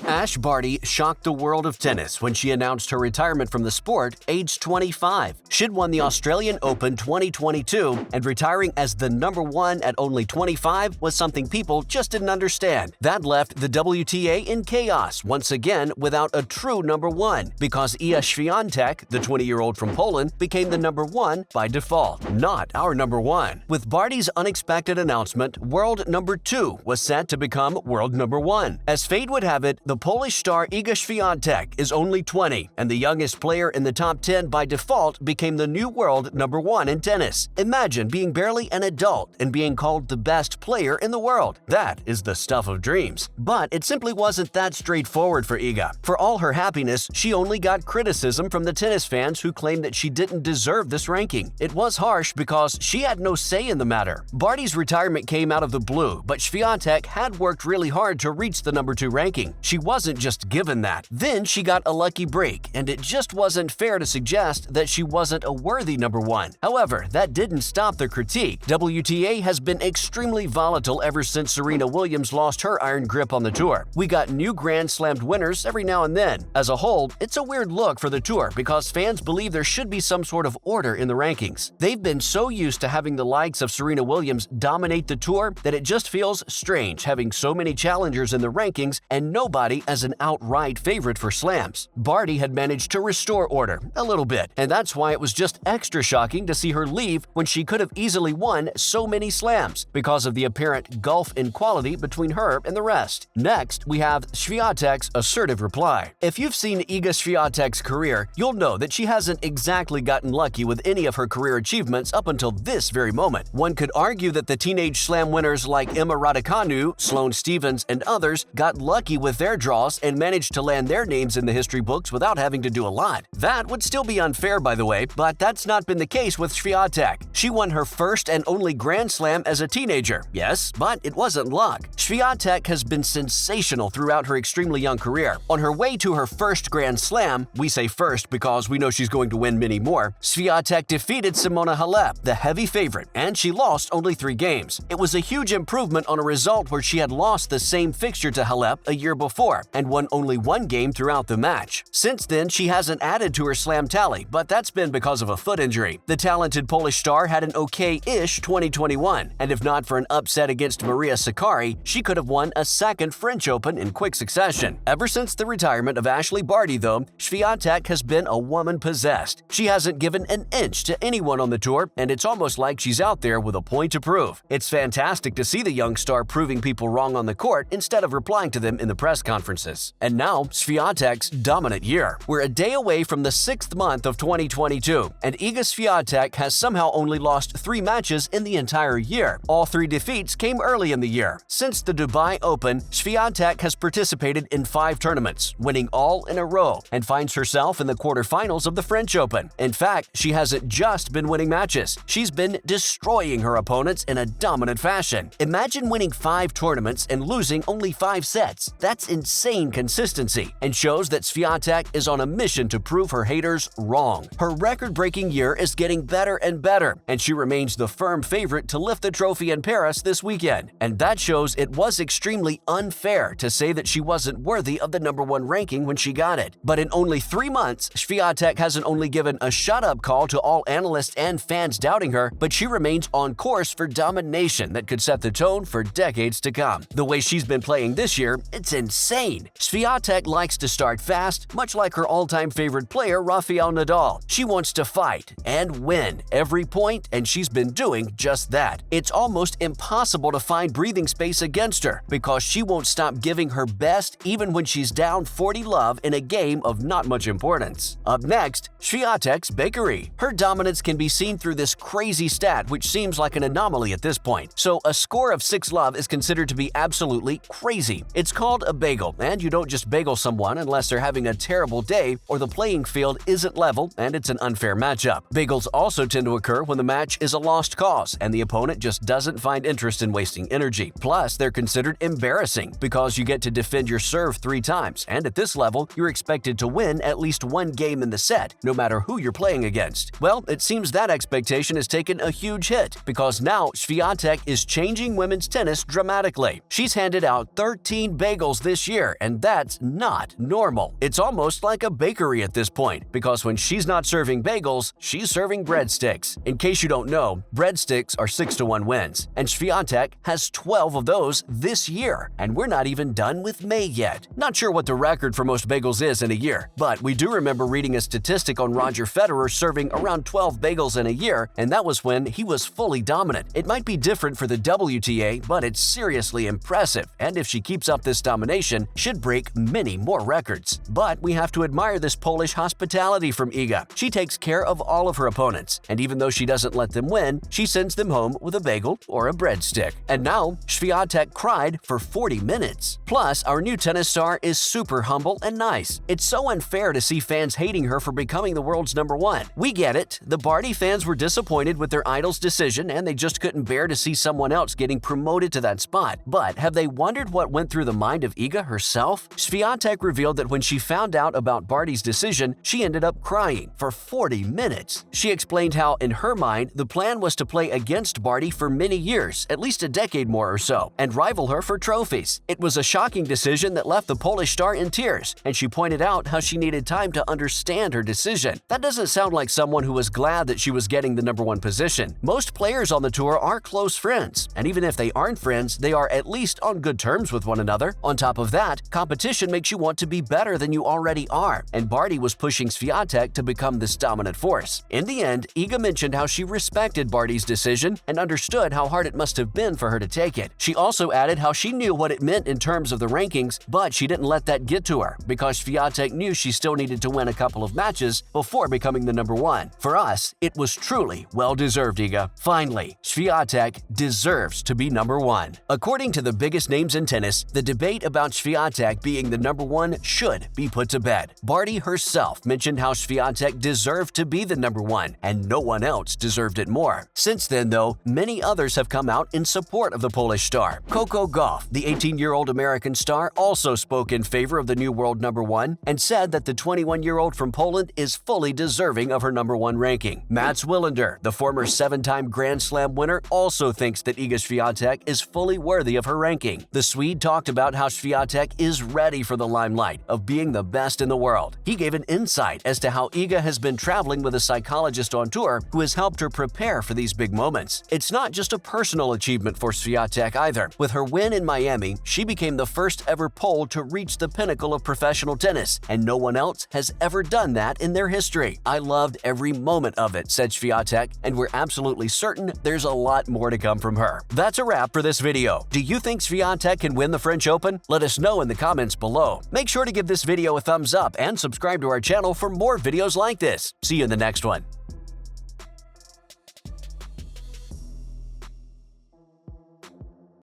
Ash Barty shocked the world of tennis when she announced her retirement from the sport aged 25. She'd won the Australian Open 2022, and retiring as the number one at only 25 was something people just didn't understand. That left the WTA in chaos once again without a true number one, because Iga Swiatek, the 20-year-old from Poland, became the number one by default, not our number one. With Barty's unexpected announcement, world number two was set to become world number one. As fate would have it, the Polish star Iga Swiatek is only 20, and the youngest player in the top 10 by default became the new world number one in tennis. Imagine being barely an adult and being called the best player in the world. That is the stuff of dreams. But it simply wasn't that straightforward for Iga. For all her happiness, she only got criticism from the tennis fans who claimed that she didn't deserve this ranking. It was harsh because she had no say in the matter. Barty's retirement came out of the blue, but Swiatek had worked really hard to reach the number two ranking. She wasn't just given that. Then she got a lucky break, and it just wasn't fair to suggest that she wasn't a worthy number one. However, that didn't stop the critique. WTA has been extremely volatile ever since Serena Williams lost her iron grip on the tour. We got new Grand Slam winners every now and then. As a whole, it's a weird look for the tour because fans believe there should be some sort of order in the rankings. They've been so used to having the likes of Serena Williams dominate the tour that it just feels strange having so many challengers in the rankings and nobody as an outright favorite for slams. Barty had managed to restore order a little bit, and that's why it was just extra shocking to see her leave when she could have easily won so many slams because of the apparent gulf in quality between her and the rest. Next, we have Swiatek's assertive reply. If you've seen Iga Swiatek's career, you'll know that she hasn't exactly gotten lucky with any of her career achievements up until this very moment. One could argue that the teenage slam winners like Emma Raducanu, Sloane Stephens, and others got lucky with their draws and managed to land their names in the history books without having to do a lot. That would still be unfair, by the way, but that's not been the case with Swiatek. She won her first and only Grand Slam as a teenager, yes, but it wasn't luck. Swiatek has been sensational throughout her extremely young career. On her way to her first Grand Slam, we say first because we know she's going to win many more, Swiatek defeated Simona Halep, the heavy favorite, and she lost only 3 games. It was a huge improvement on a result where she had lost the same fixture to Halep a year before and won only 1 game throughout the match. Since then, she hasn't added to her slam tally, but that's been because of a foot injury. The talented Polish star had an okay-ish 2021, and if not for an upset against Maria Sakkari, she could have won a second French Open in quick succession. Ever since the retirement of Ashley Barty, though, Swiatek has been a woman possessed. She hasn't given an inch to anyone on the tour, and it's almost like she's out there with a point to prove. It's fantastic to see the young star proving people wrong on the court instead of replying to them in the press conferences. And now, Swiatek's dominant year. We're a day away from the 6th month of 2022, and Iga Swiatek has somehow only lost 3 matches in the entire year. All 3 defeats came early in the year. Since the Dubai Open, Swiatek has participated in 5 tournaments, winning all in a row, and finds herself in the quarterfinals of the French Open. In fact, she hasn't just been winning matches. She's been destroying her opponents in a dominant fashion. Imagine winning 5 tournaments and losing only 5 sets. That's insane consistency, and shows that Swiatek is on a mission to prove her haters wrong. Her record-breaking year is getting better and better, and she remains the firm favorite to lift the trophy in Paris this weekend. And that shows it was extremely unfair to say that she wasn't worthy of the number one ranking when she got it. But in only 3 months, Swiatek hasn't only given a shut-up call to all analysts and fans doubting her, but she remains on course for domination that could set the tone for decades to come. The way she's been playing this year, it's insane. Swiatek likes to start fast, much like her all-time favorite player, Rafael Nadal. She wants to fight and win every point, and she's been doing just that. It's almost impossible to find breathing space against her because she won't stop giving her best even when she's down 40-love in a game of not much importance. Up next, Swiatek's bakery. Her dominance can be seen through this crazy stat, which seems like an anomaly at this point. So a score of 6-love is considered to be absolutely crazy. It's called a bagel, and you don't just bagel someone unless they're having a terrible day or the playing field isn't level and it's an unfair matchup. Bagels also tend to occur when the match is a lost cause and the opponent just doesn't find interest in wasting energy. Plus, they're considered embarrassing because you get to defend your serve 3 times, and at this level, you're expected to win at least 1 game in the set, no matter who you're playing against. Well, it seems that expectation has taken a huge hit because now Swiatek is changing women's tennis dramatically. She's handed out 13 bagels this this year, and that's not normal. It's almost like a bakery at this point, because when she's not serving bagels, she's serving breadsticks. In case you don't know, breadsticks are 6-to-1 wins, and Swiatek has 12 of those this year, and we're not even done with May yet. Not sure what the record for most bagels is in a year, but we do remember reading a statistic on Roger Federer serving around 12 bagels in a year, and that was when he was fully dominant. It might be different for the WTA, but it's seriously impressive, and if she keeps up this domination, should break many more records. But we have to admire this Polish hospitality from Iga. She takes care of all of her opponents, and even though she doesn't let them win, she sends them home with a bagel or a breadstick. And now, Swiatek cried for 40 minutes. Plus, our new tennis star is super humble and nice. It's so unfair to see fans hating her for becoming the world's #1. We get it. The Barty fans were disappointed with their idol's decision, and they just couldn't bear to see someone else getting promoted to that spot. But have they wondered what went through the mind of Iga herself? Swiatek revealed that when she found out about Barty's decision, she ended up crying for 40 minutes. She explained how, in her mind, the plan was to play against Barty for many years, at least a decade more or so, and rival her for trophies. It was a shocking decision that left the Polish star in tears, and she pointed out how she needed time to understand her decision. That doesn't sound like someone who was glad that she was getting the #1 position. Most players on the tour are close friends, and even if they aren't friends, they are at least on good terms with one another. On top of that, competition makes you want to be better than you already are, and Barty was pushing Swiatek to become this dominant force. In the end, Iga mentioned how she respected Barty's decision and understood how hard it must have been for her to take it. She also added how she knew what it meant in terms of the rankings, but she didn't let that get to her, because Swiatek knew she still needed to win a couple of matches before becoming the #1. For us, it was truly well-deserved, Iga. Finally, Swiatek deserves to be #1. According to the biggest names in tennis, the debate about Swiatek being the #1 should be put to bed. Barty herself mentioned how Swiatek deserved to be the #1, and no one else deserved it more. Since then, though, many others have come out in support of the Polish star. Coco Gauff, the 18-year-old American star, also spoke in favor of the new world #1 and said that the 21-year-old from Poland is fully deserving of her #1 ranking. Mats Wilander, the former 7-time Grand Slam winner, also thinks that Iga Swiatek is fully worthy of her ranking. The Swede talked about how Swiatek is ready for the limelight of being the best in the world. He gave an insight as to how Iga has been traveling with a psychologist on tour who has helped her prepare for these big moments. It's not just a personal achievement for Swiatek either. With her win in Miami, she became the first ever Pole to reach the pinnacle of professional tennis, and no one else has ever done that in their history. "I loved every moment of it," said Swiatek, and we're absolutely certain there's a lot more to come from her. That's a wrap for this video. Do you think Swiatek can win the French Open? Let us know in the comments below. Make sure to give this video a thumbs up and subscribe to our channel for more videos like this. See you in the next one.